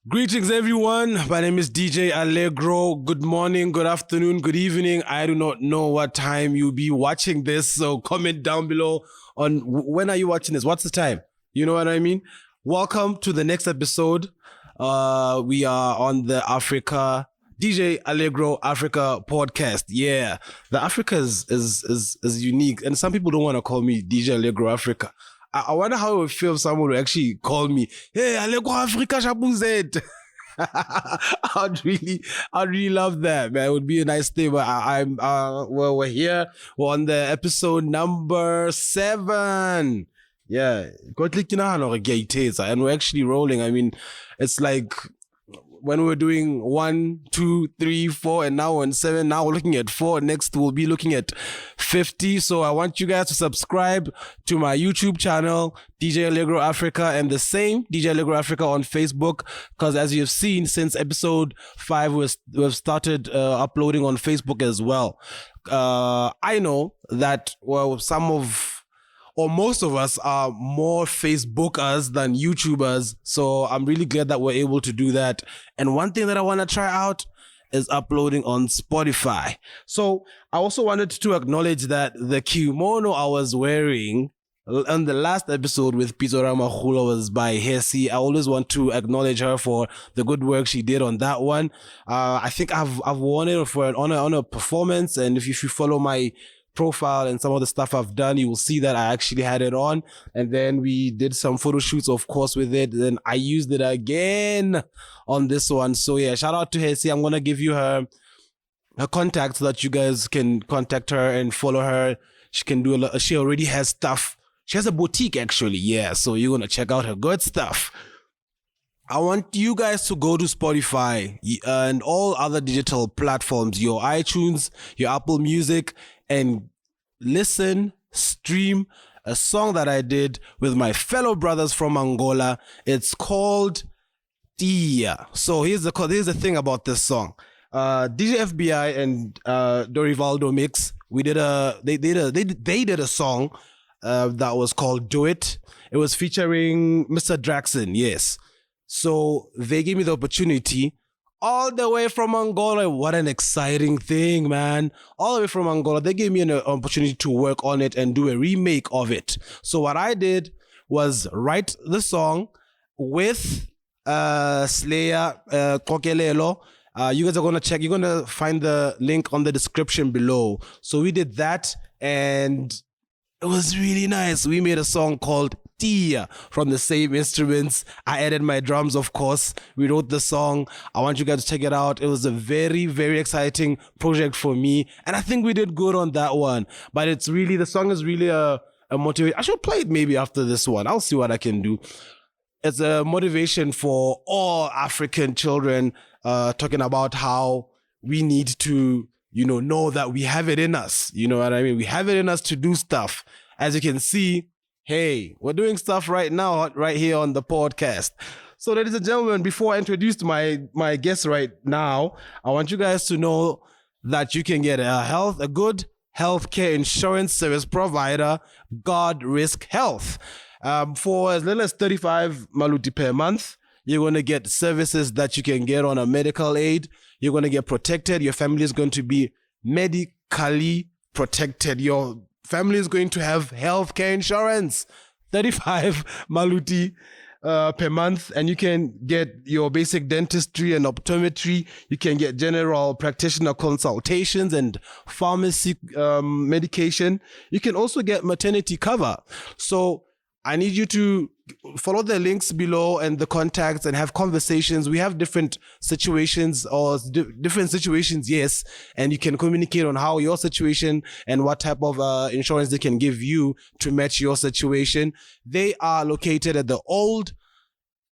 Greetings, everyone. My name is DJ Allegro. Good morning, good afternoon, good evening. I do not know what time you'll be watching this, so comment down below on when are you watching this? What's the time? You know what I mean? Welcome to the next episode. We are on the DJ Allegro Africa Podcast. Yeah, the Africa is unique, and some people don't want to call me DJ Allegro Africa. I wonder how it would feel if someone would actually call me, "Hey, Allegro Africa Shabuzet." I'd really love that, man. It would be a nice thing. But we're here. We're on the episode number 7. Yeah, and we're actually rolling. I mean, it's like when we're doing 1, 2, 3, 4, and now we're on 7. Now we're looking at 4. Next we'll be looking at 50. So I want you guys to subscribe to my YouTube channel, DJ Allegro Africa, and the same DJ Allegro Africa on Facebook. Because as you've seen, since episode 5, we've started uploading on Facebook as well. I know that most of us are more Facebookers than YouTubers. So I'm really glad that we're able to do that. And one thing that I want to try out is uploading on Spotify. So I also wanted to acknowledge that the kimono I was wearing on the last episode with Pitora Mahula was by Hessie. I always want to acknowledge her for the good work she did on that one. I think I've worn it for on a performance. And if you follow my profile and some of the stuff I've done, you will see that I actually had it on, and then we did some photo shoots, of course, with it. Then I used it again on this one. So yeah, shout out to Hessie. I'm gonna give you her contact so that you guys can contact her and follow her. She can do a lot. She already has stuff. She has a boutique actually. Yeah, so you're gonna check out her good stuff. I want you guys to go to Spotify and all other digital platforms, your iTunes, your Apple Music, and listen, stream a song that I did with my fellow brothers from Angola. It's called Tiea. So here's the thing about this song. DJ FBI and Dorivaldo mix. They did a song that was called Do It. It was featuring Mr. Draxon. Yes. So they gave me the opportunity all the way from Angola. What an exciting thing, man. All the way from Angola. They gave me an opportunity to work on it and do a remake of it. So what I did was write the song with Slayer, Xokelelo. You guys are going to check. You're going to find the link on the description below. So we did that and it was really nice. We made a song called Tiea from the same instruments. I added my drums, of course. We wrote the song. I want you guys to check it out. It was a very, very exciting project for me. And I think we did good on that one. But the song is really a motivation. I should play it maybe after this one. I'll see what I can do. It's a motivation for all African children, talking about how we need to know that we have it in us. You know what I mean? We have it in us to do stuff. As you can see, hey, we're doing stuff right now, right here on the podcast. So ladies and gentlemen, before I introduce my guest right now, I want you guys to know that you can get a good healthcare insurance service provider, God Risk Health. For as little as 35 maluti per month, you're going to get services that you can get on a medical aid. You're going to get protected. Your family is going to be medically protected. Your family is going to have healthcare insurance. 35 maluti per month. And you can get your basic dentistry and optometry. You can get general practitioner consultations and pharmacy medication. You can also get maternity cover. So I need you to follow the links below and the contacts and have conversations. We have different situations, yes, and you can communicate on how your situation and what type of insurance they can give you to match your situation. They are located at the old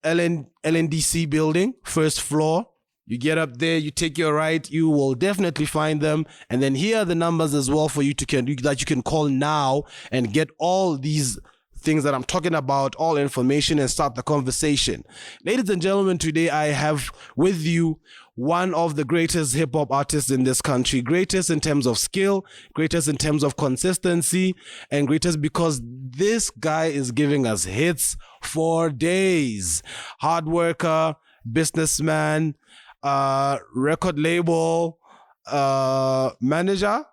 LNDC building, first floor. You get up there, you take your right, you will definitely find them. And then here are the numbers as well for you that you can call now and get all these things that I'm talking about, all information, and start the conversation. Ladies and gentlemen, today I have with you one of the greatest hip-hop artists in this country, greatest in terms of skill, greatest in terms of consistency, and greatest because this guy is giving us hits for days. Hard worker, businessman, record label manager,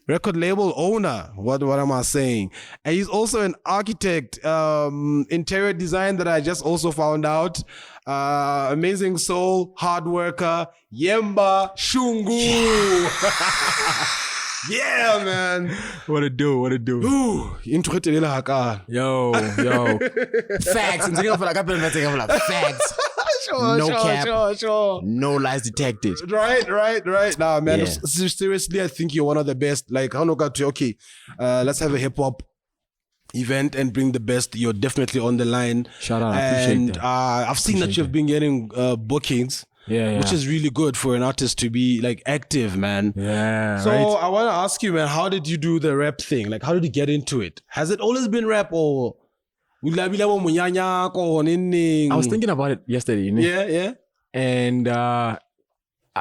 record label owner. What am I saying? And he's also an architect, interior design that I just also found out. Amazing soul, hard worker, Yemba Shungu. Yeah, man. What it do? Ooh, Yo. Facts. I'm thinking of facts. Sure. No lies detected. Right. Nah, man. Yeah. Seriously, I think you're one of the best. Like, okay, let's have a hip hop event and bring the best. You're definitely on the line. Shout out. I appreciate that. I've seen that you've been getting bookings. Yeah. Which is really good for an artist to be like active, man. Yeah. So right? I want to ask you, man, how did you do the rap thing? Like, how did you get into it? Has it always been rap or? I was thinking about it yesterday. You know? Yeah. And I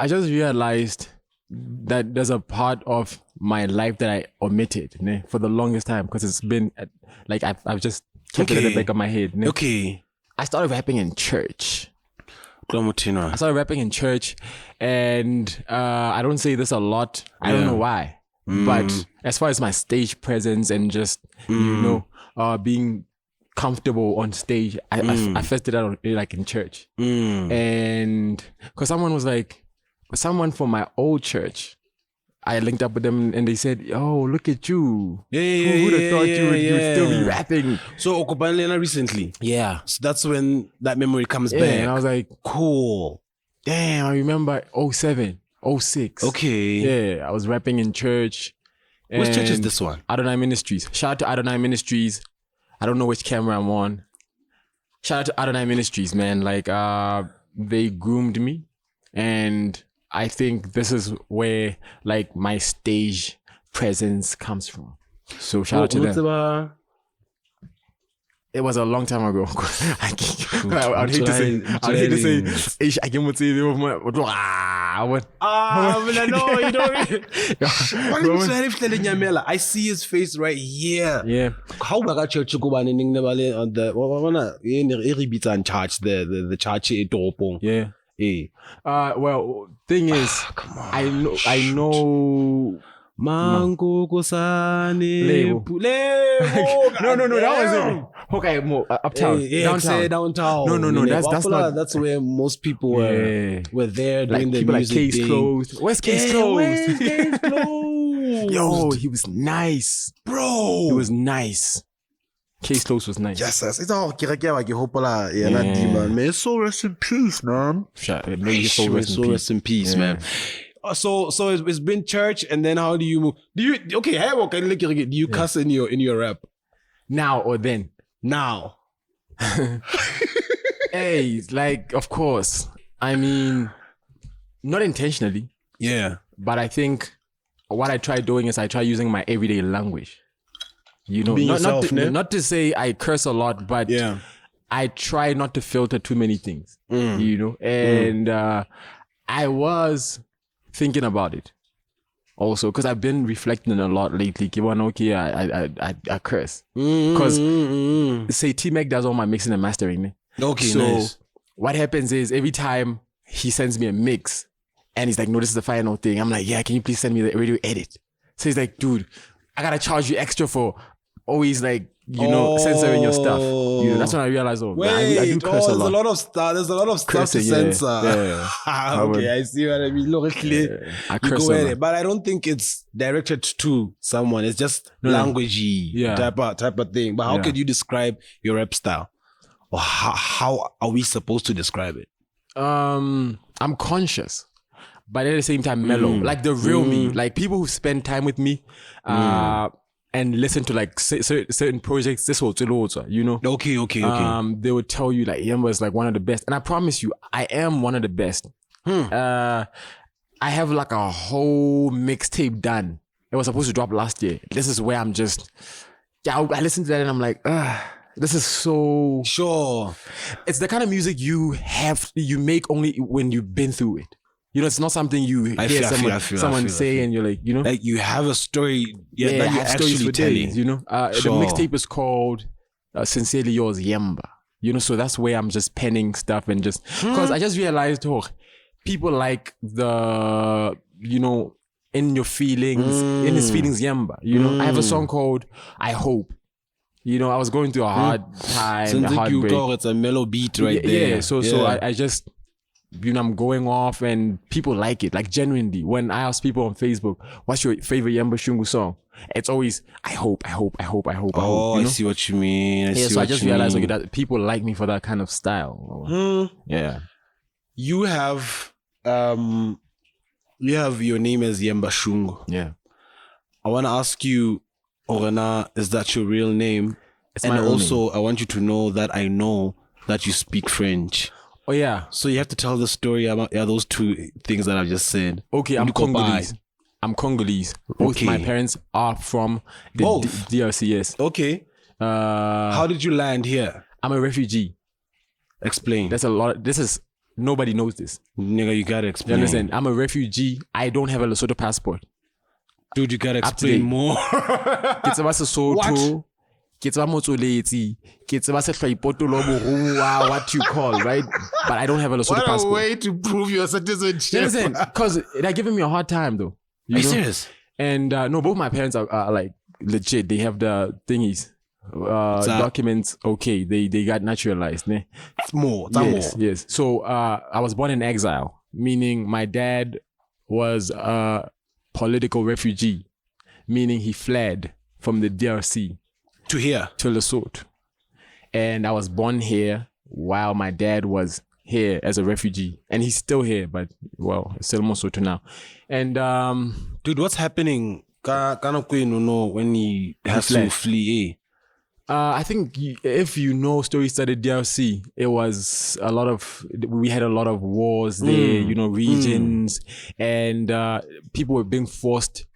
just realized that there's a part of my life that I omitted, you know, for the longest time because it's been like I've just kept it at the back of my head. You know? Okay. I started rapping in church. and I don't say this a lot. I don't know why. But as far as my stage presence and just, being comfortable on stage, I first did that like in church. And because someone from my old church, I linked up with them and they said, "Oh, look at you! Who would have thought you would still be rapping?" So Okobanlena recently, so that's when that memory comes back. And I was like, "Cool, damn!" I remember 07, 06. Okay, I was rapping in church. Which church is this one? Adonai Ministries. Shout out to Adonai Ministries. I don't know which camera I'm on. Shout out to Adonai Ministries, man. Like, they groomed me, and I think this is where like my stage presence comes from. So shout out to them. It was a long time ago. I'd hate to say. I can't say no, you don't. I see his face right here. Yeah. How about church go on in the charge the church Yeah. Well, thing is, come on. I know. Mango Gosani. No, that was it. Okay, more uptown, downtown. No, that's not. That's where most people were there doing like the people music like Case thing. Closed. Where's Case Closed? Case Closed? Yo, he was nice, bro. He was nice. Case Closed was nice. Yes. It's all man. May so rest in peace, man. May so rest in peace, man. So it's been church, and then how do you move? Do you cuss in your rap? Now or then? Now. Hey, like, of course. I mean, not intentionally. Yeah. But I think what I try doing is I try using my everyday language. You know, not to say I curse a lot, but I try not to filter too many things. You know, and I was thinking about it also because I've been reflecting a lot lately. I curse because say T-Mac does all my mixing and mastering. Okay, so nice. What happens is every time he sends me a mix and he's like, "No, this is the final thing." I'm like, "Yeah, can you please send me the radio edit?" So he's like, "Dude, I gotta charge you extra for always like, censoring your stuff." You know, that's when I realized, I do curse a lot. There's a lot of stuff Cursing, to censor. Yeah. Okay, I see what I mean. I curse a lot. But I don't think it's directed to someone. It's just languagey type of thing. But how could you describe your rap style? Or how are we supposed to describe it? I'm conscious, but at the same time mellow. Like the real me. Like people who spend time with me, and listen to like certain projects, you know? Okay. They would tell you like Yemba is like one of the best. And I promise you, I am one of the best. I have like a whole mixtape done. It was supposed to drop last year. This is where I'm just, I listened to that and I'm like, this is so... Sure. It's the kind of music you make only when you've been through it. You know, it's not something you hear someone say and you're like, you know? Like you have a story that you're actually telling. You know? The mixtape is called Sincerely Yours, Yemba. You know, so that's where I'm just penning stuff and just, because I just realized, people like the, you know, in your feelings, in his feelings, Yemba. You know, I have a song called I Hope. You know, I was going through a hard time, a heartbreak. It's a mellow beat right there. Yeah, so I just, you know, I'm going off and people like it. Like genuinely, when I ask people on Facebook, what's your favorite Yemba Shungu song? It's always, I hope. Oh, you know? I see what you mean. So I just realized that people like me for that kind of style. Yeah. You have your name as Yemba Shungu. Yeah. I want to ask you, Orana, is that your real name? It's my real name. I want you to know that I know that you speak French. Oh, yeah. So you have to tell the story about those two things that I've just said. Okay, I'm Congolese. Both my parents are from the DRC, yes. Okay. How did you land here? I'm a refugee. Explain. That's a lot. Nobody knows this. Nigga, you gotta explain. You understand? I'm a refugee. I don't have a Lesotho passport. Dude, you gotta explain more. What? What you call, right? But I don't have a Lesotho passport. What a way to prove your citizenship. You understand? Because they're giving me a hard time, though. Are you serious? And no, both my parents are like legit. They have the thingies. Documents, okay, they got naturalized. Ne? Yes. So I was born in exile, meaning my dad was a political refugee, meaning he fled from the DRC to here, to Lesotho. And I was born here while my dad was here as a refugee, and he's still here, but well, it's still Lesotho now. And dude, what's happening when he has to flee? I think if you know stories that the DRC, it was we had a lot of wars there, you know, regions, and people were being forced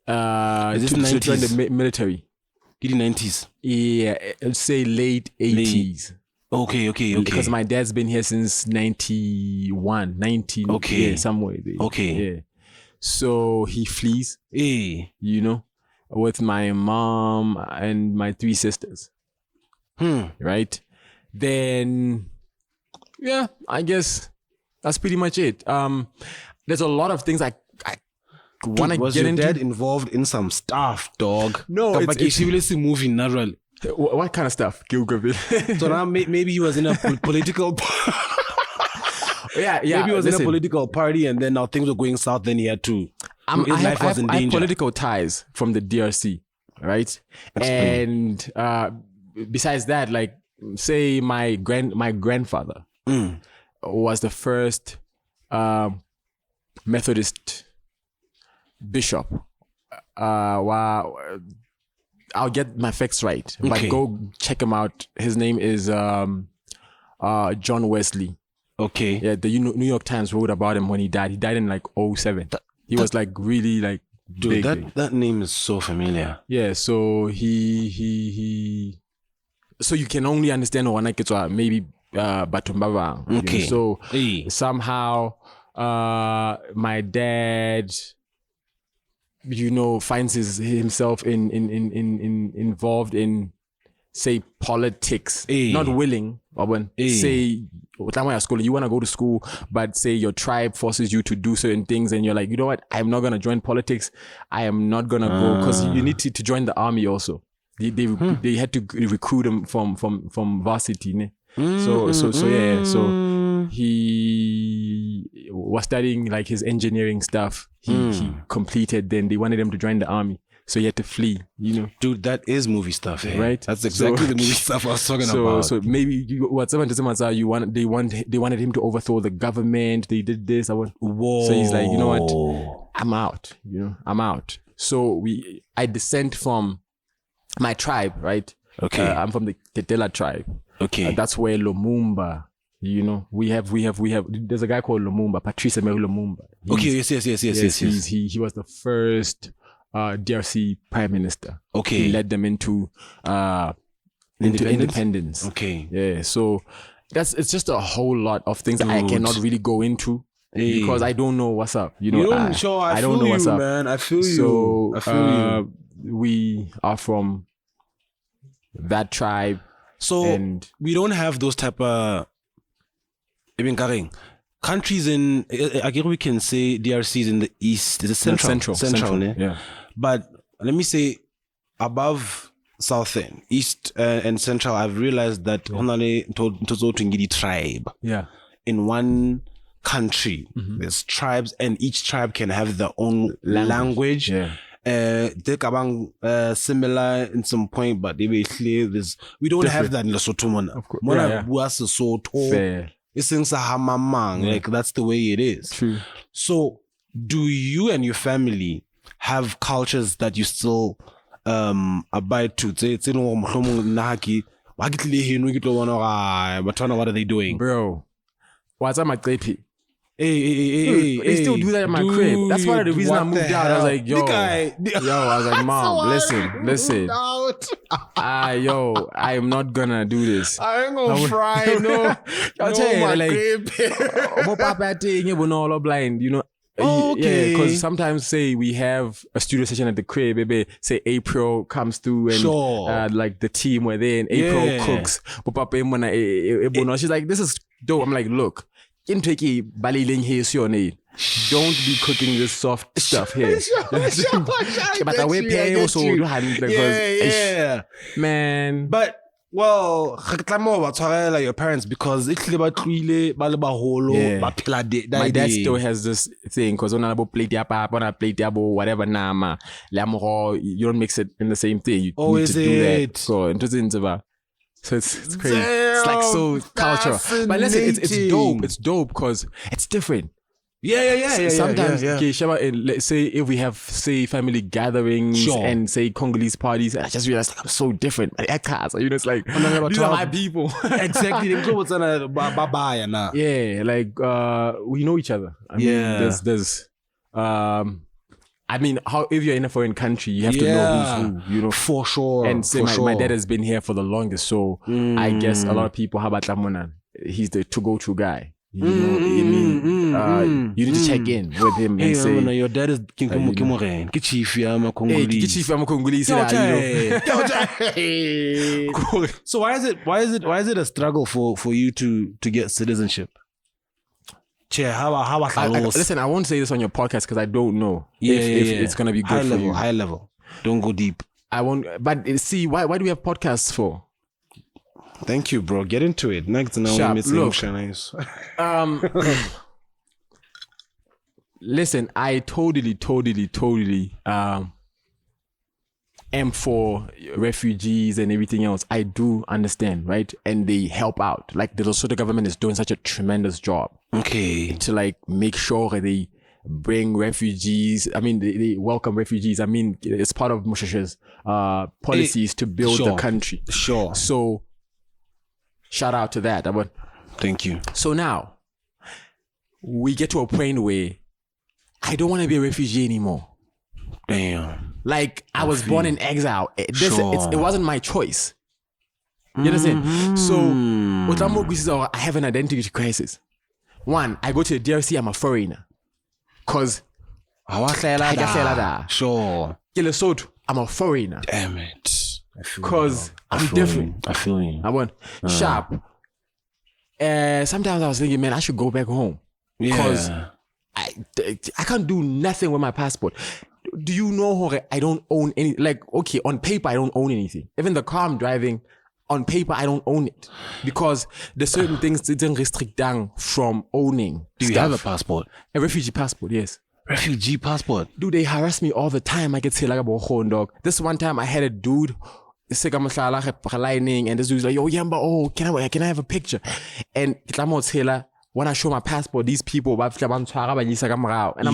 to join the military. In the 90s? Yeah, let's say late 80s. Okay. Because my dad's been here since 91, 19, yeah, somewhere there. Okay. Yeah. So he flees, you know, with my mom and my 3 sisters. Right? Then, yeah, I guess that's pretty much it. There's a lot of things I want to get into. Was your dad involved in some stuff, dog? No, it's a movie naturally. What kind of stuff? So now maybe he was in a political... Yeah. Maybe he was in a political party and then now things were going south, then he had to... I have political ties from the DRC, right? And besides that, like, say my grandfather was the first Methodist bishop. I'll get my facts right, but go check him out. His name is John Wesley. Okay. Yeah, the New York Times wrote about him when he died. He died in like 2007. He was like really like dude, big. That name is so familiar. Yeah, so he so you can only understand maybe Batumbava. Okay. So somehow my dad, you know, finds himself involved in, say, politics. Not willing, say you want to go to school, but say your tribe forces you to do certain things and you're like, you know what, I'm not going to join politics. I am not going to go, because you need to join the army also. They had to recruit him from varsity. Ne? So he was studying like his engineering stuff. He completed, then they wanted him to join the army. So he had to flee, you know. Dude, that is movie stuff, right? That's exactly the movie stuff I was talking about. So maybe they wanted him to overthrow the government. They did this. Whoa. So he's like, you know what? I'm out. You know, I'm out. So I descend from my tribe, right? Okay. I'm from the Tiea tribe. Okay. That's where Lumumba. You know, we have. There's a guy called Lumumba, Patrice Emery Lumumba. Yes. He was the first DRC prime minister. Okay. He led them into independence. Okay. Yeah. So it's just a whole lot of things that I cannot really go into because I don't know what's up. You know, I don't know what's up, man. I feel you. So I feel you. We are from that tribe. So we don't have those type of countries in. I guess we can say DRC is in the east. Is it central? Yeah. But let me say above southern, east, and central. I've realized that only to tribe. Yeah. In one country, there's tribes, and each tribe can have their own language. Yeah. Similar in some point, but they basically we don't have that in Lesotho. Of course. Fair. Like that's the way it is. True. So do you and your family have cultures that you still abide to? What are they doing? Bro, what's up my creepy? Hey, they still do that in my crib. That's one of the reasons I moved out. I was like, I was like, Mom, listen. I am not gonna do this. I ain't gonna fry, no. I'll tell you, like, blind, you know. Okay. Yeah, because sometimes say we have a studio session at the crib, maybe say April comes through and like the team were there and April cooks. She's like, this is dope. I'm like, look, don't be cooking this soft stuff here. Man. But well, like your parents because it's my dad still has this thing because when I play whatever nama, you don't mix it in the same thing. You need to do that. So it's crazy. Damn, it's like so cultural. But listen, it's dope. It's dope because it's different. Yeah. Sometimes, let's say if we have, say, family gatherings and say Congolese parties, I just realized like, I'm so different. It's like, these are my people. Exactly. Yeah, like we know each other. I mean, there's I mean, how if you're in a foreign country, you have to know who's who, you know. For sure. And say my dad has been here for the longest, so I guess a lot of people, how about Lamunan? He's the to-go-to guy. You know, you need to check in with him and say, your dad is Chief, I'm a Congolese. So why is it a struggle for you to get citizenship? Listen, I won't say this on your podcast because I don't know if it's gonna be good for you. High level. Don't go deep. I won't. But see, why do we have podcasts for? Thank you, bro. Get into it. Next, listen, I totally am for refugees and everything else. I do understand, right? And they help out. Like the Lesotho government is doing such a tremendous job. Okay. To like make sure they bring refugees. I mean, they welcome refugees. I mean, it's part of Mushash's policies to build the country. Sure. So shout out to that. Thank you. So now we get to a point where I don't want to be a refugee anymore. Damn. Like I was born in exile. It wasn't my choice. You understand? So I have an identity crisis. One, I go to the DRC, I'm a foreigner. Cause sure. I'm a foreigner. Damn it. Cause I'm different. I feel you. I want sharp. Sometimes I was thinking, man, I should go back home. Because I can't do nothing with my passport. Do you know I don't own any, like, okay, on paper I don't own anything. Even the car I'm driving, on paper I don't own it. Because there's certain things that didn't restrict down from owning. Do you have a passport? A refugee passport, yes. Refugee passport? Dude, they harass me all the time. I get say like a dog. This one time I had a dude and this dude's like, yo, Yemba, can I have a picture? And when I show my passport, these people, and I'm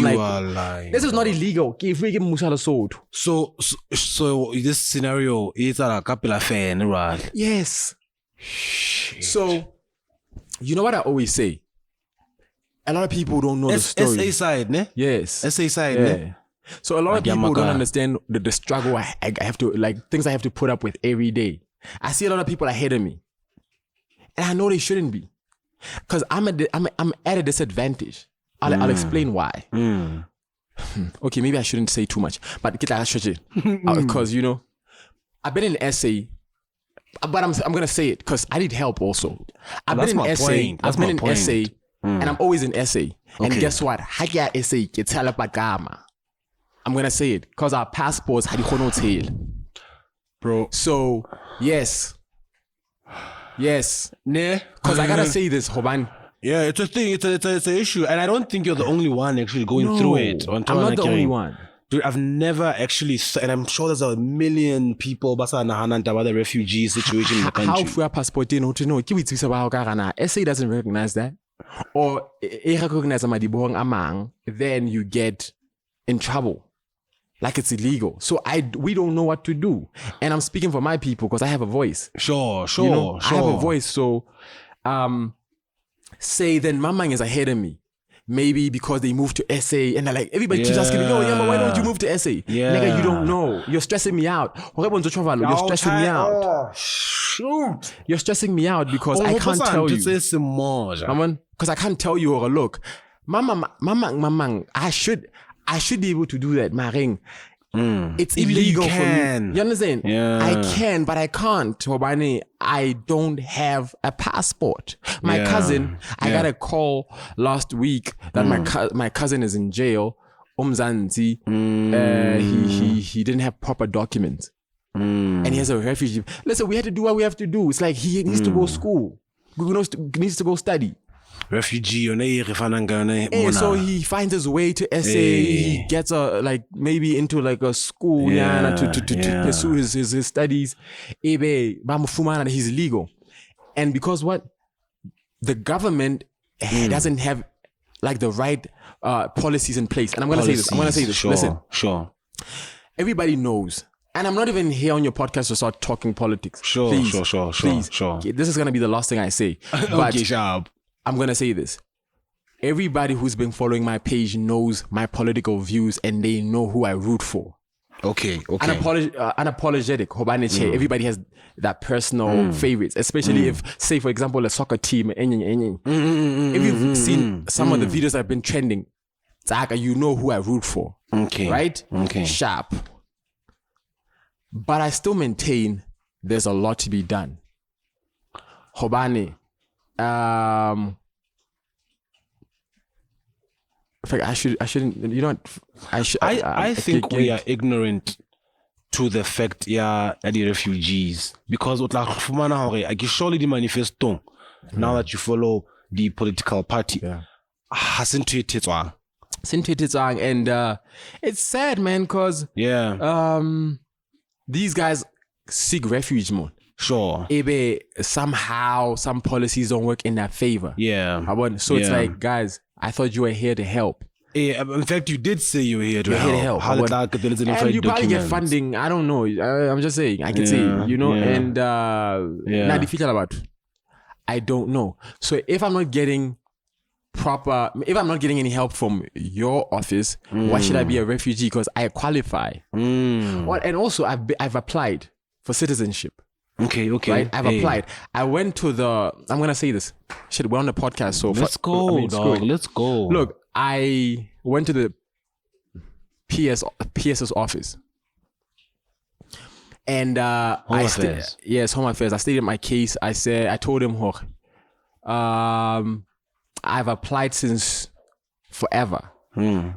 like, this is not illegal. So this scenario is a couple of fan, right? Yes. Shit. So, you know what I always say? A lot of people don't know the story. SA side, ne? Yes. SA side, ne? So a lot of people don't understand the struggle I have to, like, things I have to put up with every day. I see a lot of people ahead of me. And I know they shouldn't be. Because I'm at a disadvantage. I'll explain why. Okay, maybe I shouldn't say too much. But because, you know, I've been in SA But I'm going to say it because I need help also. I've That's been in my SA. point. I've been in point. SA, and I'm always in SA. And Okay. guess what? Hakia SA kethala pagama. I'm going to say it because our passports had tail. Bro. So, yes. Nah. Because I got to say this, Hoban. Yeah, it's a thing. It's an issue. And I don't think you're the only one actually going through it. I'm not the only one. Dude, I've never actually, and I'm sure there's a million people about the refugee situation in the country. How for passport to know? SA doesn't recognize that. Or recognize among, then you get in trouble. Like it's illegal. So we don't know what to do. And I'm speaking for my people because I have a voice. Sure. I have a voice. So say then Mamang is ahead of me. Maybe because they moved to SA and they're like, everybody keeps asking me, yo, Yemba, why don't you move to SA? Yeah. Nigga, you don't know. You're stressing me out. You're stressing me out. Oh, shoot. You're stressing me out because I can't tell you. Because I can't tell you, or look, Mamang, I should be able to do that, Maring. It's illegal for me. You understand? Yeah. I can, but I can't. Hobani, I don't have a passport. My cousin, I got a call last week that my cousin is in jail. Umzanzi, he didn't have proper documents. And he has a refugee. Listen, we had to do what we have to do. It's like he needs to go to school. He needs to go study. Refugee, so he finds his way to SA. He gets maybe into like a school to pursue his studies. He's illegal, and because what the government doesn't have like the right policies in place. And I'm gonna say this. Sure, Listen, sure. Everybody knows. And I'm not even here on your podcast to start talking politics. Sure. Okay, this is gonna be the last thing I say. But okay, sharp. I'm going to say this. Everybody who's been following my page knows my political views and they know who I root for. Okay. Unapologetic. Everybody has that personal favorites, especially if, say, for example, a soccer team. If you've seen some of the videos that have been trending, you know who I root for. Okay. Right? Okay. Sharp. But I still maintain there's a lot to be done. Hobane. I shouldn't. You know what? I think we are ignorant to the fact that the refugees, because I can surely the manifesto now that you follow the political party. And it's sad, man, because these guys seek refuge more. Sure. Somehow some policies don't work in their favor. So it's like, guys, I thought you were here to help. In fact, you did say you were here to help. And you probably get funding. I don't know. I'm just saying. I can say, and I don't know. So if I'm not getting any help from your office, why should I be a refugee? Because I qualify. And also, I've applied for citizenship. Okay. Right? I've applied. I went to I'm going to say this. Shit, we're on the podcast. So let's go, dog. Let's go. Look, I went to the PS's office. And Home Affairs. Yes, Home Affairs. I stated my case. I told him, I've applied since forever. A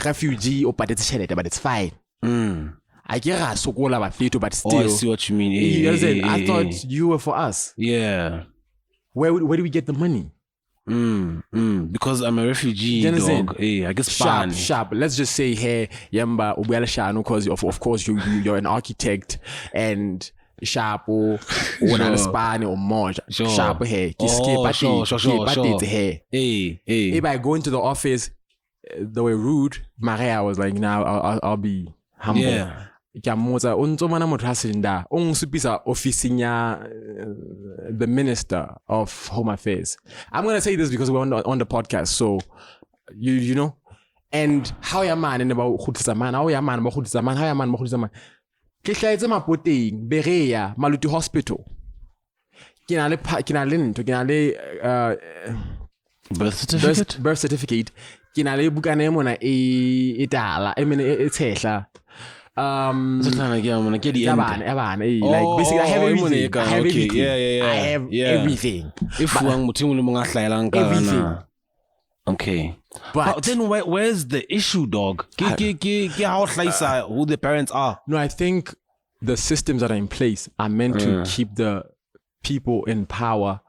refugee or but it's fine. I get but still. I see what you mean. You understand? I thought you were for us. Yeah. Where do we get the money? Because I'm a refugee, dog. I guess sharp. Let's just say, hey, Yemba, because of course you're an architect and sharp or Spanish or more. Sharp hair. If I go into the office, they were rude. Maria was like, now I'll be humble. Yeah. The Minister of Home Affairs. I'm gonna say this because we're on the podcast, so you know. And how ya man and about Berea Maluti Hospital. Birth certificate. Like basically I have everything. I have everything. I have everything. Everything. Okay. But then where's the issue, dog? Who the parents are? No, I think the systems that are in place are meant to keep the people in power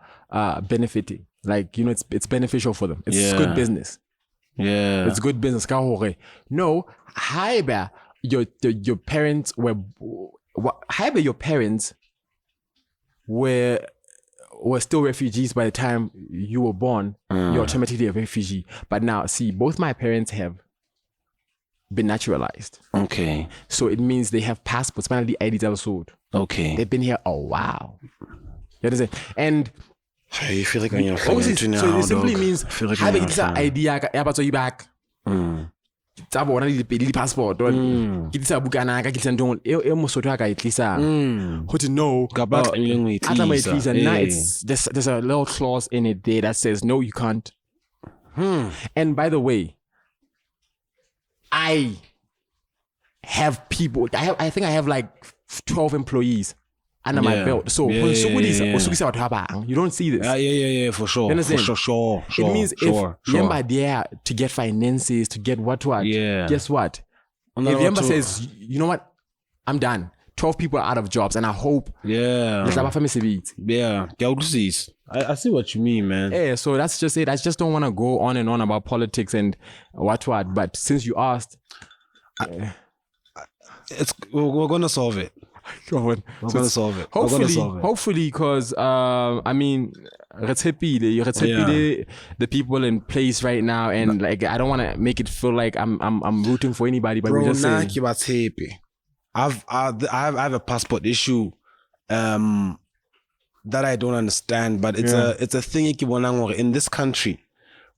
benefiting. Like, it's beneficial for them. It's good business. Yeah. It's good business. No, your parents were still refugees by the time you were born. You're automatically a refugee. But now, see, both my parents have been naturalized. Okay. So it means they have passports. Okay. They've been here a while. You understand? And you feel like on your so it simply means having this idea back. Passport or kitsa bukana ka kitsa ndong e mosotho ka itlisa how to know about now there's a little clause in it there that says no, you can't. And by the way, I have people, I think I have like 12 employees under my belt. So you don't see this. Yeah, for sure. For sure. It means if Yemba there to get finances, to get what, guess what? If Yemba says, you know what, I'm done. 12 people are out of jobs, and I hope. Yeah. I see what you mean, man. Yeah, so that's just it. I just don't want to go on and on about politics and what. But since you asked, we're gonna solve it. We're gonna solve it. Hopefully, because I mean, the people in place right now, and like I don't want to make it feel like I'm rooting for anybody, but we're just saying. I have a passport issue that I don't understand, but it's a thing in this country.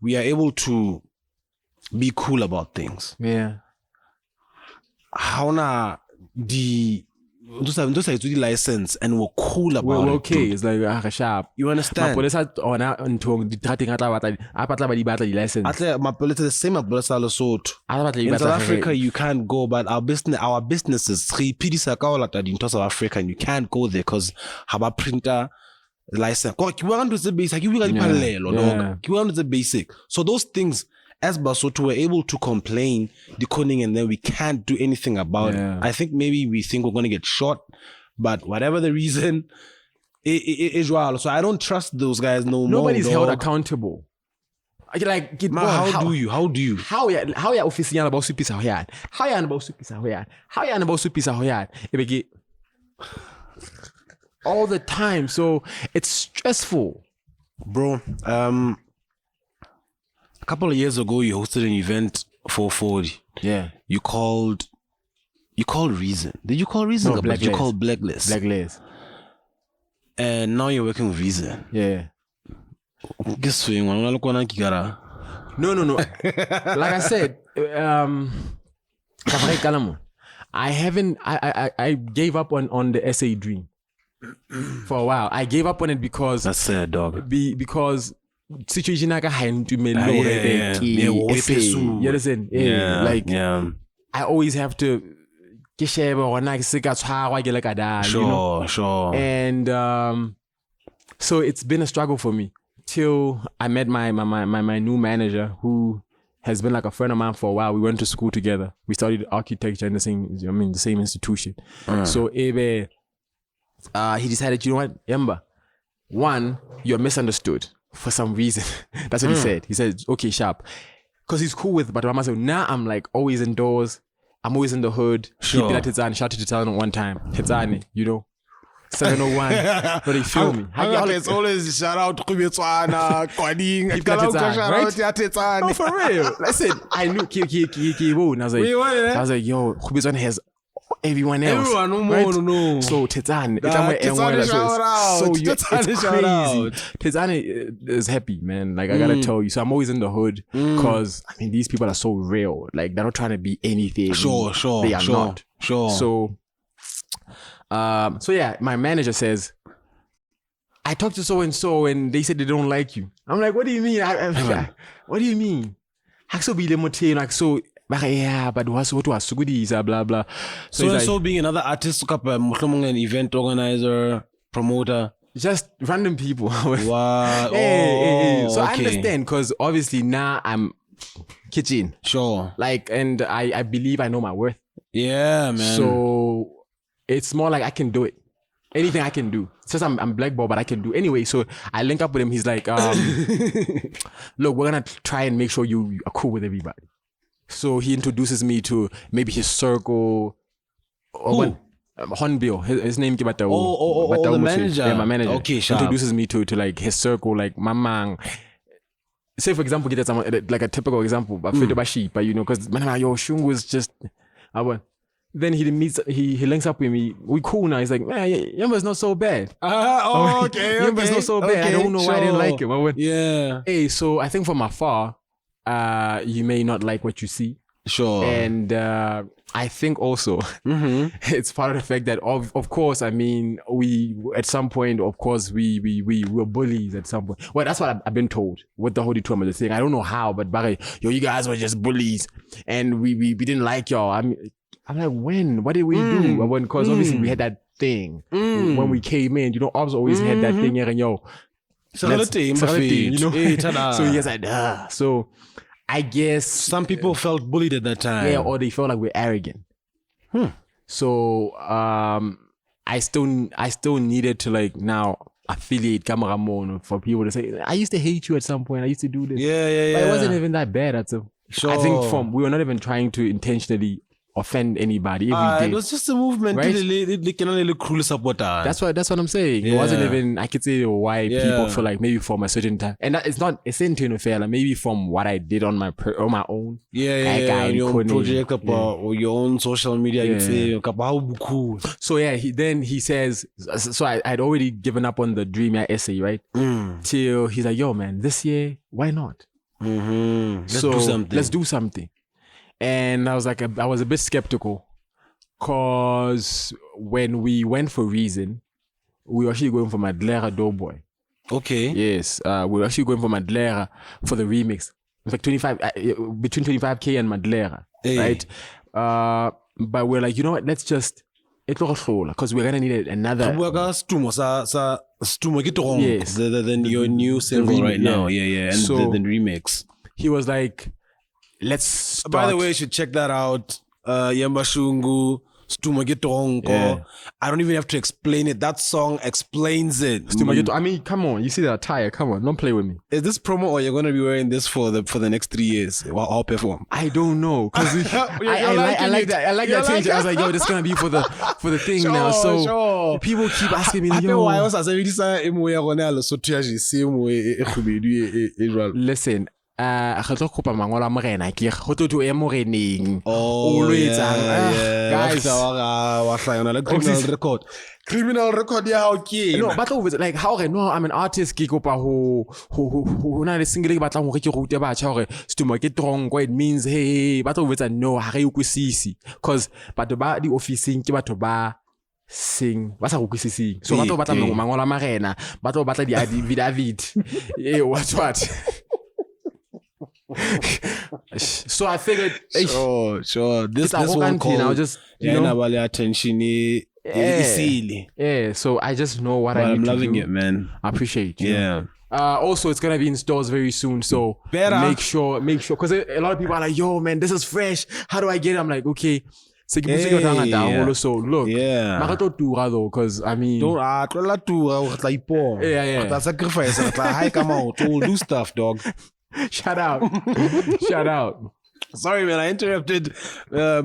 We are able to be cool about things. Yeah. How na the license and we're cool about we're it. Okay, dude. It's like sharp. You understand? My police the same in South Africa you can't go, but our businesses South Africa, and you can't go there because have a printer license. The basic. So those things as Basotho were able to complain, decoding, and then we can't do anything about it. I think maybe we think we're going to get shot, but whatever the reason, it is wild. So I don't trust those guys no more. Nobody's held accountable. Like, how do you? How ya official about supisa hoyad? How ya about supisa hoyad? How ya about supisa hoyad? All the time. So it's stressful, bro. A couple of years ago, you hosted an event for 40. Yeah. You called Reason. Did you call Reason? No, you called Blacklist. Blacklist. And now you're working with Reason. Yeah. No. Like I said, I gave up on the SA dream for a while. I gave up on it because that's sad, dog. Because situation you understand? I always have to sure. And so it's been a struggle for me till I met my new manager, who has been like a friend of mine for a while. We went to school together. We studied architecture in the same institution. So he decided, you know what, Yemba, one, you're misunderstood for some reason. That's what he said. He said, okay, sharp. Because he's cool with it. But Mama said, now I'm like always indoors. I'm always in the hood. Keeping at Tiea, shout to Tiea one time. Tiea, 701. But they feel me. It's always shout out to Kubietswana, Kwading, right? Oh, for real. Listen, I knew Kiwo. And I was like, yo, Kubietswana has everyone else. No. So Tiea, Tiea is happy, man. Like I gotta tell you. So I'm always in the hood because I mean these people are so real. Like they're not trying to be anything. Sure. They are not. Sure. So yeah, my manager says, I talked to so and so and they said they don't like you. I'm like, what do you mean? What do you mean? So yeah, but what was Sugudi, blah blah. So being another artist, an event organizer, promoter. Just random people. Wow. Hey. So I understand, because obviously now I'm kitchen. Sure. Like, and I believe I know my worth. Yeah, man. So it's more like I can do it. Anything I can do. It says I'm blackball, but I can do anyway. So I link up with him. He's like, look, we're gonna try and make sure you are cool with everybody. So he introduces me to maybe his circle. Honbill, his name the manager. Yeah, my manager. Okay, sharp. Introduces me to like his circle, like Mamang. Say for example, get someone like a typical example, but you know, because yo Shungu is just then he links up with me. We cool now. He's like, man, Yemba's not so bad. Okay. Yemba's not so bad. Okay, I don't know why I didn't like him. Yeah. Hey, so I think from afar, you may not like what you see. Sure. And I think also it's part of the fact that of course, I mean, we at some point, of course, we were bullies at some point. Well, that's what I've been told with the Holy Tour thing. I don't know how, but you guys were just bullies and we didn't like y'all. I'm like, when? What did we do? Because obviously we had that thing when we came in. You know, Ops always had that thing here and yo. You know? So he was like, so I guess some people felt bullied at that time. Yeah, or they felt like we're arrogant. So I still needed to like now affiliate Cameramon for people to say, I used to hate you at some point. I used to do this. Yeah. But it wasn't even that bad at all. Sure. I think we were not even trying to intentionally offend anybody. It was just a movement. Right? That's what I'm saying. Yeah. It wasn't even, I could say why people feel like maybe from a certain time. And that, it's not, it's into fair, like maybe from what I did on my own. Your own project or your own social media. You'd say, cool. So he says, so I'd already given up on the Dream Year essay, right? Till he's like, yo man, this year, why not? Let's do something. And I was like, I was a bit skeptical because when we went for Reason, we were actually going for Madlera Doughboy. Okay. Yes, we were actually going for Madlera for the remix. In fact, between 25K and Madlera, right? But we're like, you know what? Let's just because we're gonna need another. Yes, your new single right now. And so, the remix. He was like, let's start. By the way, you should check that out. Yemba Shungu, Stuma Gitongo. I don't even have to explain it. That song explains it. I mean, come on. You see that attire. Come on. Don't play with me. Is this promo or you're going to be wearing this for the next 3 years? I'll perform. I don't know. Because I like that. I like that change. I was like, yo, this is going to be for the thing now. So people keep asking me, yo. Listen. Guys, After criminal record, yeah, okay. No, but like how I know I'm an artist who not a single but it means hey, but no, because but the officing sing what's a sing so mangola marena but the David what so I figured sure this one called now just you know attention so I just know what I need to do. I'm loving it, man. I appreciate you. Also it's gonna be in stores very soon, so make sure because a lot of people are like, yo man, this is fresh, how do I get it? I'm like, okay. So look, because I mean, sacrifice. Hi, come out, do stuff, dog. Shout out. Sorry, man, I interrupted. So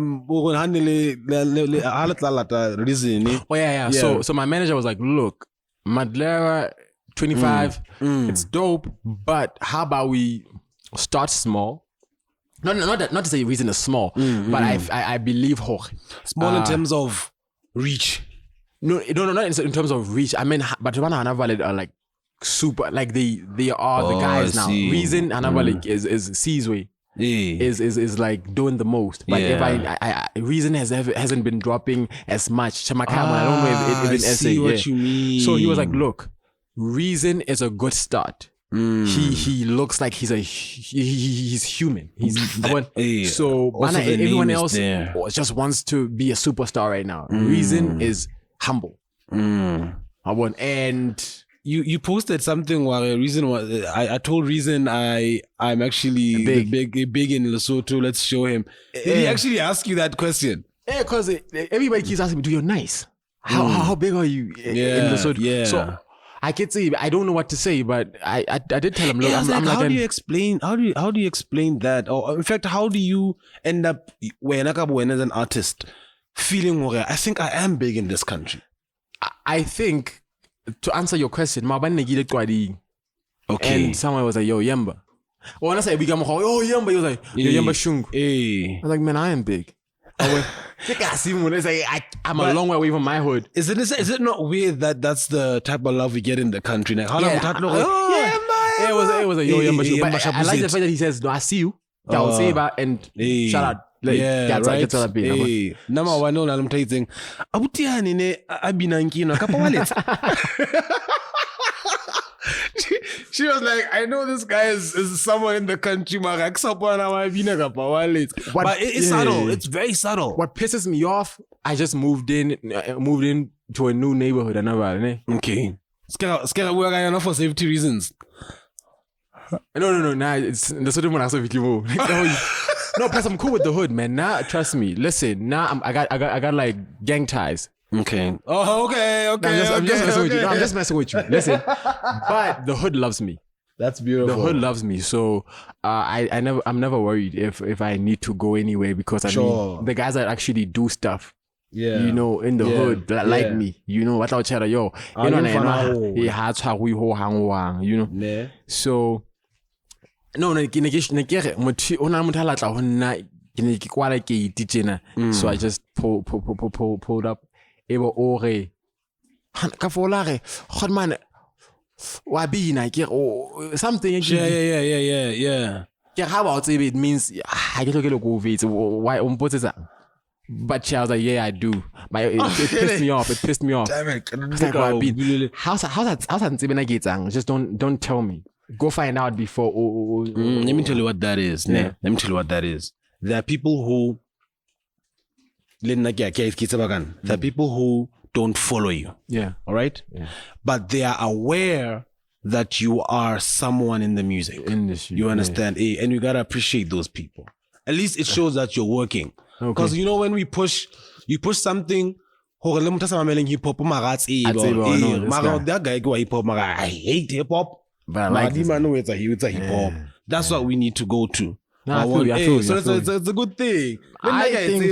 my manager was like, look, Madlera 25, it's dope, but how about we start small? Not to say Reason is small, but I believe small in terms of reach. No, not in terms of reach. I mean, but one Hanavalid are like super, like they are the guys now. Reason Hanavalid is Seasway. Is like doing the most, but if I Reason hasn't been dropping as much. I don't know if I see what you mean. So he was like, look, Reason is a good start. he looks like he's human. So everyone else just wants to be a superstar right now. Reason is humble. And you posted something where Reason was I told Reason I'm actually big in Lesotho. Let's show him. Did he actually ask you that question? Yeah, because everybody keeps asking me, "Do you're nice? How big are you in Lesotho?" Yeah. So I can say I don't know what to say, but I did tell him, look, how do you explain that? Or in fact, how do you end up when as an artist feeling I think I am big in this country? I think to answer your question, okay. And someone was like, "Yo, Yemba." When I say we come home, "Oh, Yemba," he was like, "Yo, Yemba Shungu." I was like, "Man, I am big." I'm a long way away from my hood. Is it not weird that that's the type of love we get in the country? Like, it was a yo Yemba Shungu. But I like the fact that he says, "No, I see you." And shout out. Like, right? Number one, no, I'm telling She was like, I know this guy is someone in the country, but it's subtle. It's very subtle. What pisses me off, I just moved in to a new neighborhood. Okay. Scared for safety reasons. No. Nah, it's the sort of one I saw with you. No, plus I'm cool with the hood, man. Now, trust me. Listen, now I got like gang ties. Okay. Oh, okay. I'm just messing with you. No, I'm just messing with you. Listen, but the hood loves me. That's beautiful. The hood loves me, so I'm never worried if I need to go anywhere because I mean the guys that actually do stuff. Yeah. You know, in the hood that like me. You know what I'll tell you. You know. Yeah. So no, so I just pulled up. Something. Yeah. How about it means I get to go with why but I was like, yeah, I do. But it pissed me off. Damn it. How's that? Just don't tell me. Go find out before. Let me tell you what that is. Yeah. Let me tell you what that is. There are people who don't follow you. Yeah. All right? Yeah. But they are aware that you are someone in the music industry. You understand? Yeah. And you gotta appreciate those people. At least it shows that you're working. Because you know when you push something, I hate hip hop. But I like it's a hip hop. That's what we need to go to. No, I feel you. So it's a good thing. I think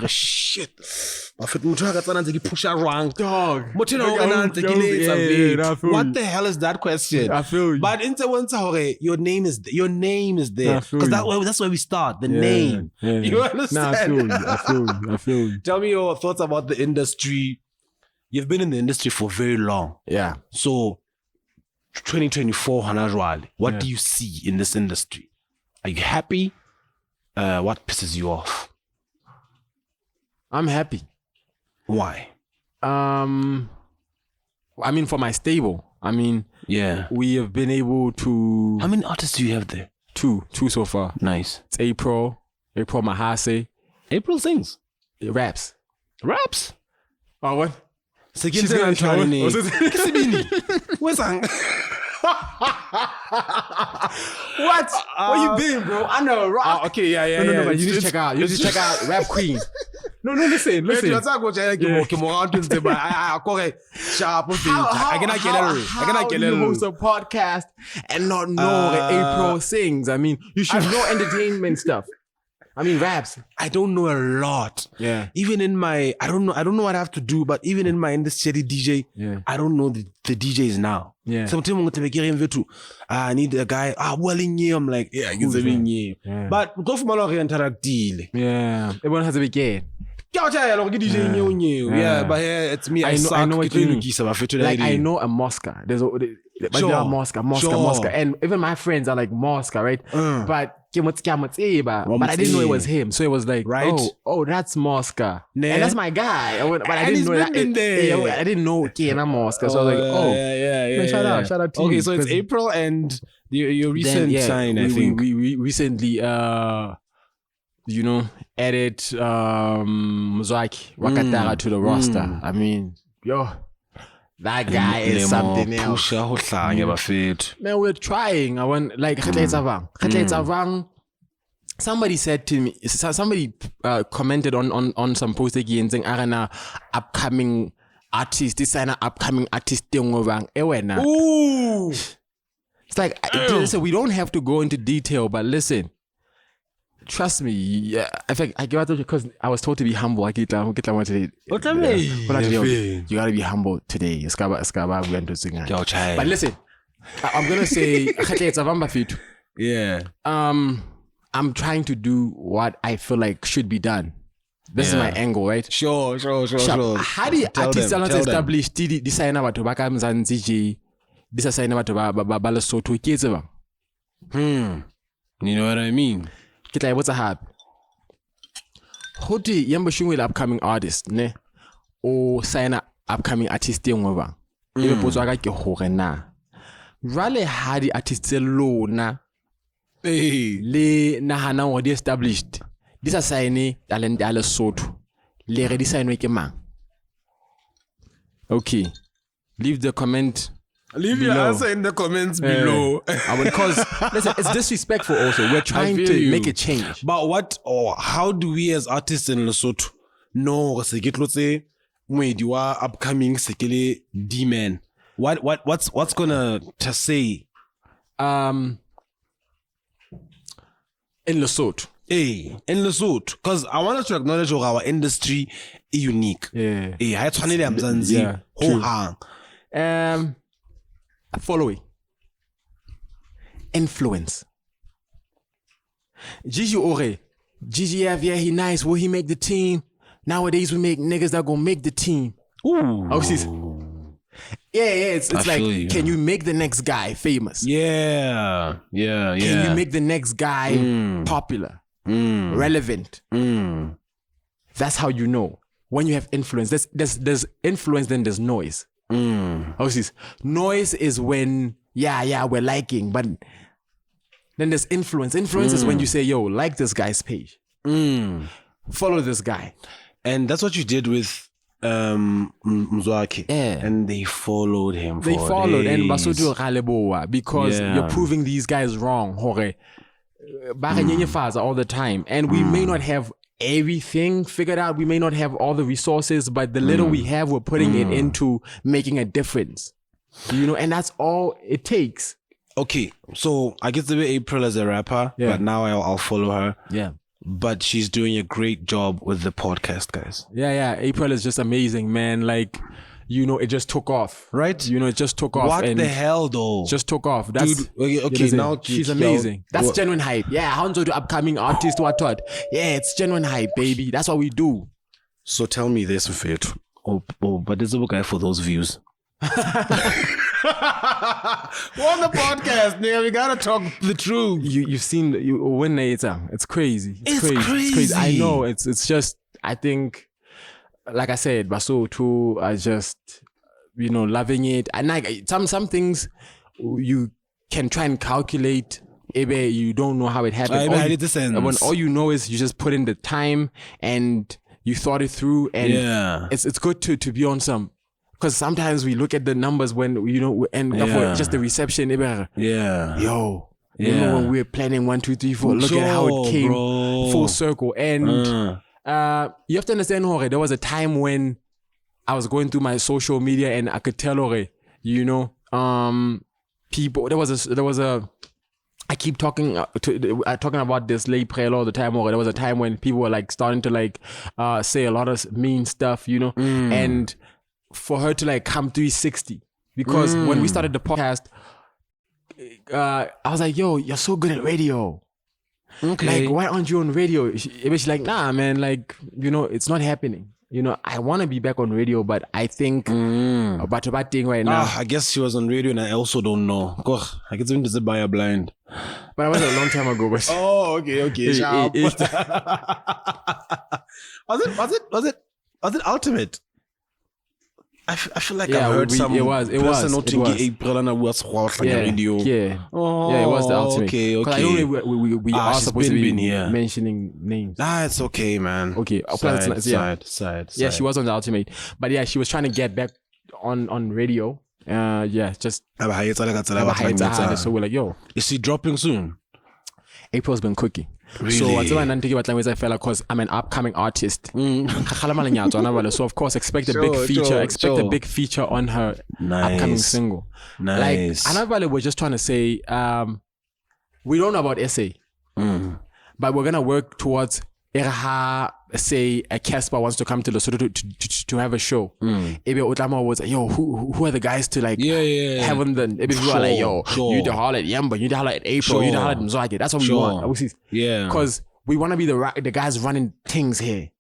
shit. What the hell is that question? I feel you. But your name is there. Because that's where we start. The name. Yeah. You understand? Nah, I feel you. Tell me your thoughts about the industry. You've been in the industry for very long. Yeah. So 2024, what do you see in this industry? Are you happy? What pisses you off? I'm happy. Why? I mean, for my stable. I mean, we have been able to. How many artists do you have there? Two so far. Nice. It's April Mahase. April sings. Raps. Oh, what? She's gonna try What? Where you been, bro? I know, rock. Okay, yeah. No, but you need to check out. You need to check out Rap Queen. No, listen. How do you host a podcast and not know that April sings? I mean, you should know entertainment stuff. I mean, raps. I don't know a lot. Yeah. Even in my, I don't know what I have to do, but even in my industry DJ, I don't know the DJs now. Yeah. Sometimes I'm going to I need a guy. Well in you. I'm like, yeah, I get in you. But go from all interact deal. Yeah. Everyone has a big game. Yeah, but here it's me. I know what you mean. Like I know a Mosca. There's a Mosca, and even my friends are like Mosca, right? But I didn't know it was him, so it was like, right? Oh, that's Mosca, and that's my guy. But I didn't know that. I didn't know Mosca, so I was like, oh, yeah. Shout out to you. Okay, so it's April and your recent sign. I think we recently added Mzwaki Wakatara to the roster. I mean, that guy is something else. Man, we're trying. I want like somebody said to me, somebody commented on some post again saying Arana upcoming artist, this is an upcoming artist thing over. Ooh. It's like listen, we don't have to go into detail, but listen. Trust me, yeah. In fact, I give out because I was told to be humble. I get today. You gotta be humble today. Skaba, we went to sing. But listen, I'm gonna say, yeah. I'm trying to do what I feel like should be done. This is my angle, right? Sure. How do you artists not establish design about tobacco Mzanziji? This is sign about tobacco so to kids. You know what I mean? What's a hard? Who do Yemba Shungu upcoming artist, ne? Or sign up upcoming artist thing over? Even put like a horena. Rally had the artist alone. Le Nahana already established. This is signing talent alle soto. Le ready sign make man. Okay. Leave the comment. Leave your answer in the comments below. Because listen, it's disrespectful also. We're trying to make a change. But how do we as artists in Lesotho know you are upcoming sekele D-man? What's gonna to say? In Lesotho. In Lesotho. Because I want us to acknowledge our industry is unique. Yeah. Following influence. Gigi he nice. Will he make the team? Nowadays we make niggas that gonna make the team. Ooh. Oh, see. Yeah. It's like, can you make the next guy famous? Yeah. Can you make the next guy popular, relevant? That's how you know when you have influence. There's influence, then there's noise. Noise is when we're liking, but then there's influence. Influence is when you say, yo, like this guy's page, follow this guy, and that's what you did with Mzwaki. And they followed him. They followed days. And Basudu Galeboa because you're proving these guys wrong. All the time, and we may not have everything figured out. We may not have all the resources, but the little we have, we're putting it into making a difference. And that's all it takes. Okay, so I get to be April as a rapper, but now I'll follow her. Yeah. But she's doing a great job with the podcast, guys. Yeah. April is just amazing, man. Like, it just took off. Right? It just took off. What the hell, though? Just took off. That's, dude, okay, now she's amazing. That's Jenuine Hype. Yeah, Hanzo to upcoming artist, what? Yeah, it's Jenuine Hype, baby. That's what we do. So tell me this, Fit. But there's a guy for those views. We're on the podcast, nigga. We gotta talk the truth. You've seen when it's crazy. It's crazy. I know. It's just, I think, like I said, Baso too are just, loving it. And like some things you can try and calculate. Maybe you don't know how it happened. When all you know is you just put in the time and you thought it through. And it's good to be on some. Because sometimes we look at the numbers when, and for just the reception. Remember when we were planning 1, 2, 3, 4, look at how it came full circle. And you have to understand, Jorge, there was a time when I was going through my social media and I could tell, Jorge, people, there was a, I keep talking about this late prayer all the time, Jorge. There was a time when people were like starting to like say a lot of mean stuff, and for her to like come 360, because when we started the podcast, I was like, yo, you're so good at radio. Okay. Like, why aren't you on radio? She's like, nah, man, like, it's not happening. I want to be back on radio, but I think about a bad thing right now. I guess she was on radio and I also don't know. God, I get into the buyer blind. But I was a long time ago. But okay. Sharp. Was it Ultimate? I feel like I heard some person noting April and I was radio. Yeah. Yeah, it was the Ultimate. Okay. I know we are supposed to be mentioning names. It's okay, man. Okay. Side. Yeah, she was on the Ultimate. But yeah, she was trying to get back on radio. Just so we're like, yo. Is she dropping soon? April's been cooking. Really? So what's about Nanti language I felt like, cause I'm an upcoming artist. So of course expect a big feature. Expect a big feature on her upcoming single. Nice. Like another we're just trying to say, we don't know about SA, but we're gonna work towards say a Casper wants to come to Lesotho to have a show. Maybe Otlama was like, yo, who are the guys to like have on the maybe people are like, yo, you need to holler at Yemba, you need to holler at April, you need to holler at Mzwake. That's what we want. Yeah. Because we want to be the guys running things here.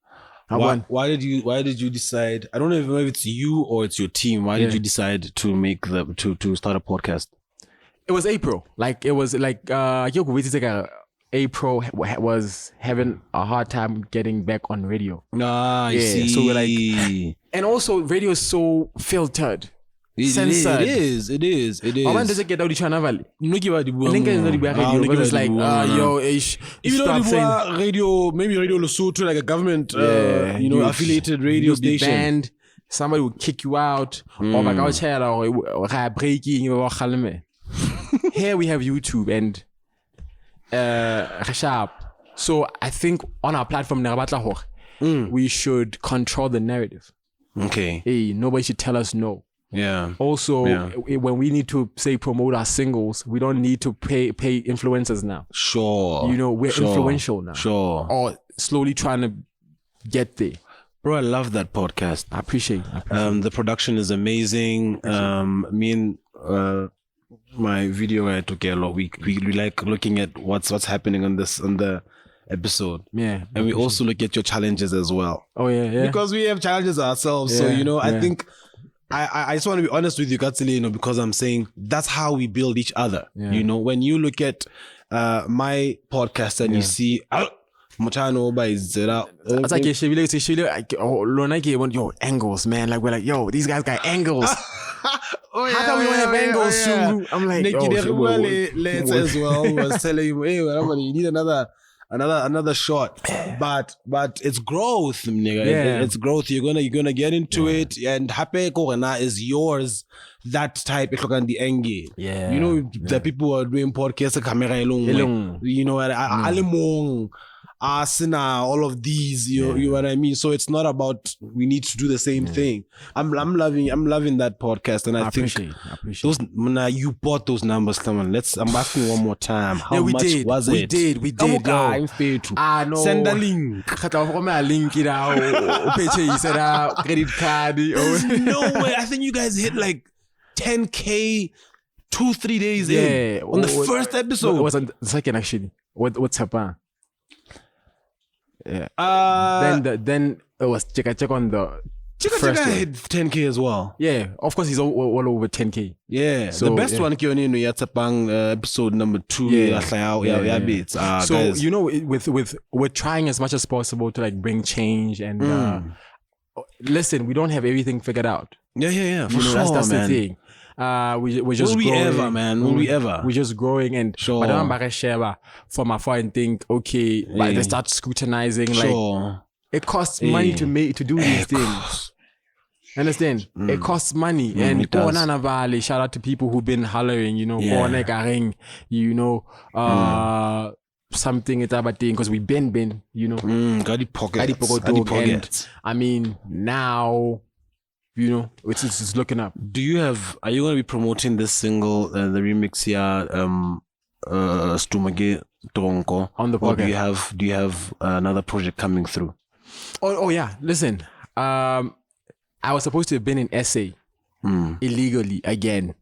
Why did you decide? I don't know if it's you or it's your team. Why did you decide to make to start a podcast? It was April. Like it was like April was having a hard time getting back on radio. I see. So we're like, and also radio is so filtered, censored. It is. When does it get out? Radio, maybe Radio Lesotho, like a government, affiliated radio station. Banned. Somebody will kick you out, or breaking. Here we have YouTube and. So I think on our platform we should control the narrative. Okay. Hey, nobody should tell us no. Yeah. Also, when we need to say promote our singles, we don't need to pay influencers now. Sure. We're influential now. Sure. Or slowly trying to get there. Bro, I love that podcast. I appreciate the production is amazing. Me and my video guy Xokelelo, we like looking at what's happening on the episode. Yeah. And we also look at your challenges as well. Oh yeah. Because we have challenges ourselves. So I think I just want to be honest with you, Katsile, because I'm saying that's how we build each other. Yeah. When you look at my podcast and you see it's like yo, angles, man. Like we're like, yo, these guys got angles. How come we don't have angles, Shungu? I'm like, Let's as well was telling him, hey, you need another shot. But it's growth, nigga. It's growth. You're gonna get into it, and Hape Korana is yours. That type of the engi. Yeah. The people who are doing podcasts, camera alimong. Asina, all of these, you know what I mean? So it's not about we need to do the same thing. I'm loving that podcast, and I think appreciate those you bought those numbers. Come on, I'm asking one more time. How much was it? We did. I'm fair to. No. Send a link. Link it out. Credit card. No way. I think you guys hit like 10K 2-3 days in on the first episode. It was on the second actually. What's happened? Yeah. Then it was check on the Chika hit 10K as well. Yeah, of course he's all over 10K. Yeah, so the best one episode number 2. So guys. We're trying as much as possible to like bring change and listen. We don't have everything figured out. Yeah. For sure, that's man. the thing. We're just will growing. We ever, man? Will we ever? We're just growing and sure. But I'm share from afar and think, okay, but they start scrutinizing. Sure. Like it costs money to do these things. Understand? It costs money. And shout out to people who've been hollering, something it's about thing because we've been, Gadi pockets. I mean, now. It's looking up. Are you going to be promoting this single, the remix here, Stumage Tronko? On the podcast. Or do you have another project coming through? Oh yeah. Listen, I was supposed to have been in SA illegally again.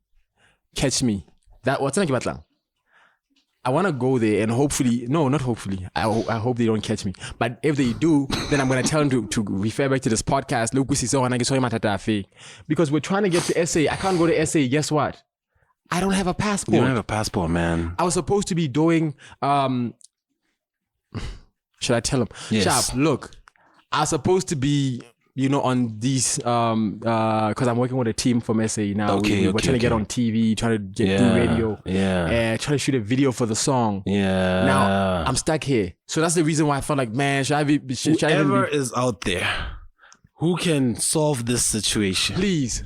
Catch me. That what's like I want to go there and hopefully, no, not hopefully. I hope they don't catch me. But if they do, then I'm going to tell them to refer back to this podcast. Because we're trying to get to SA. I can't go to SA. Guess what? I don't have a passport. You don't have a passport, man. I was supposed to be doing, should I tell them? Yes. Sharp, look, I was supposed to be, on these, because I'm working with a team from SA now. We're trying to get on TV, trying to do radio, trying to shoot a video for the song. Yeah. Now I'm stuck here, so that's the reason why I felt like, man, whoever is out there who can solve this situation, please,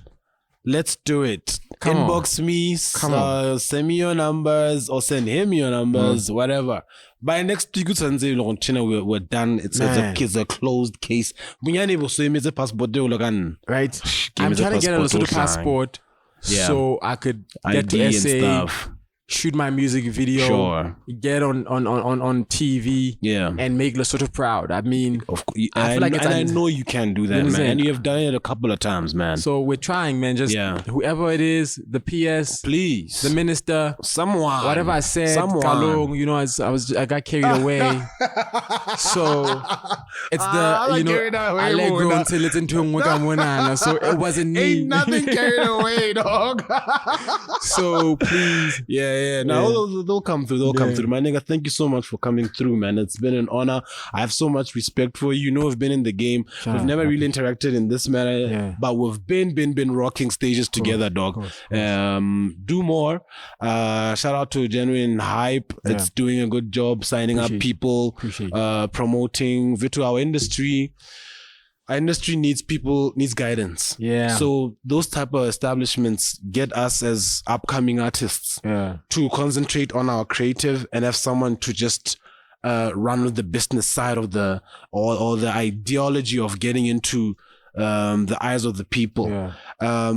let's do it. Inbox me, send me your numbers or send him your numbers, whatever. By next week, we're done. It's a closed case. Right? I'm trying to get a little passport so I could get to SA, stuff. Shoot my music video, get on TV, and make Lesotho proud. I mean, I feel like I know you can do that, man. And you have done it a couple of times, man. So we're trying, man. Just whoever it is, the PS, please, the minister, someone, whatever I said, Kalong, I got carried away. So it's the Allegro until it's into Mukamuna. So it wasn't me. Ain't nothing carried away, dog. So please, they'll come through. They'll come through. My nigga, thank you so much for coming through, man. It's been an honor. I have so much respect for you. We've been in the game. We've never really interacted in this manner, but we've been rocking stages together, dog. Do more. Shout out to Jenuine Hype. It's doing a good job signing up people, promoting to our industry. Our industry needs guidance. Yeah. So those type of establishments get us as upcoming artists to concentrate on our creative and have someone to just run with the business side of or the ideology of getting into the eyes of the people. Yeah.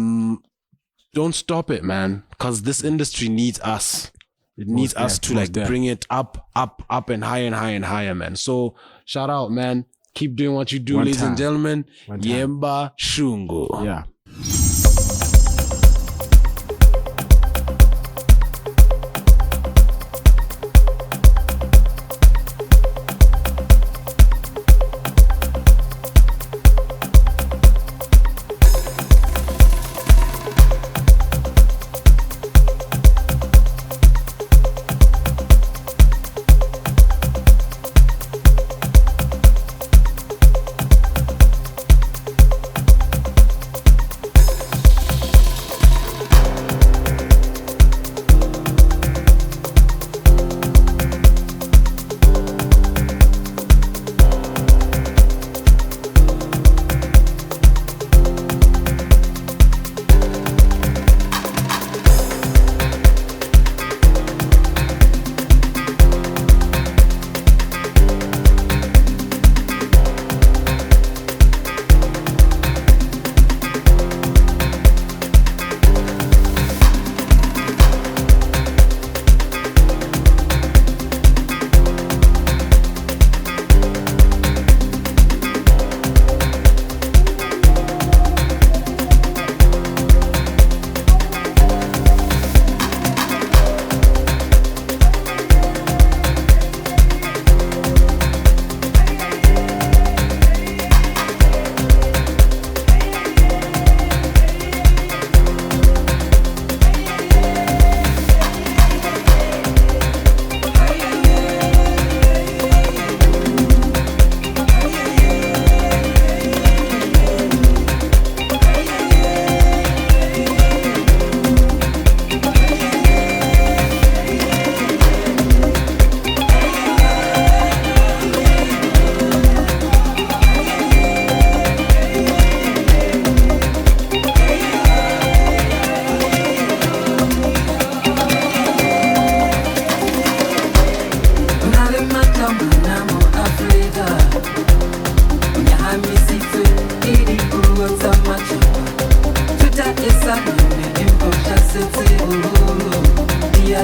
Don't stop it, man, because this industry needs us. It needs us to bring it up and higher, man. So shout out, man. Keep doing what you do, ladies and gentlemen. Yemba Shungu. Yeah.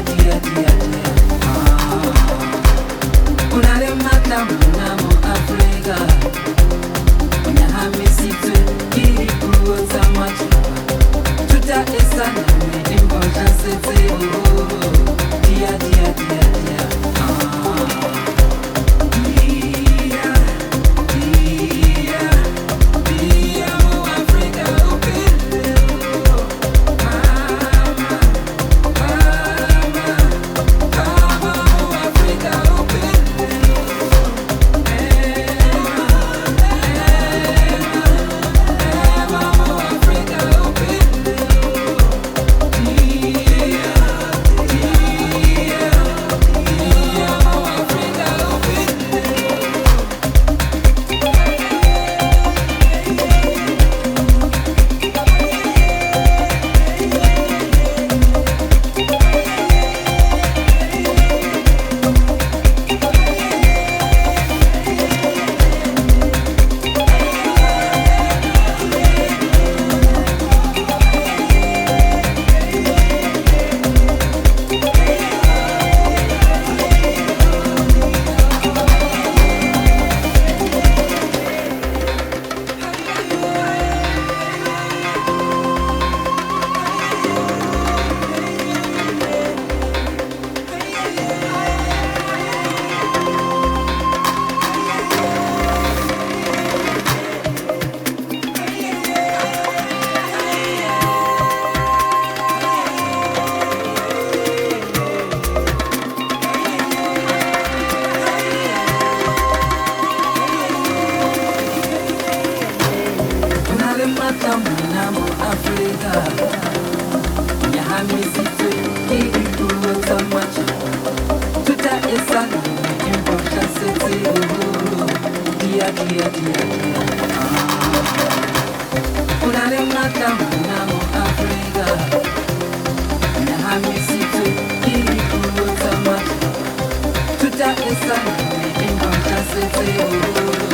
Tiea, Tuta esa in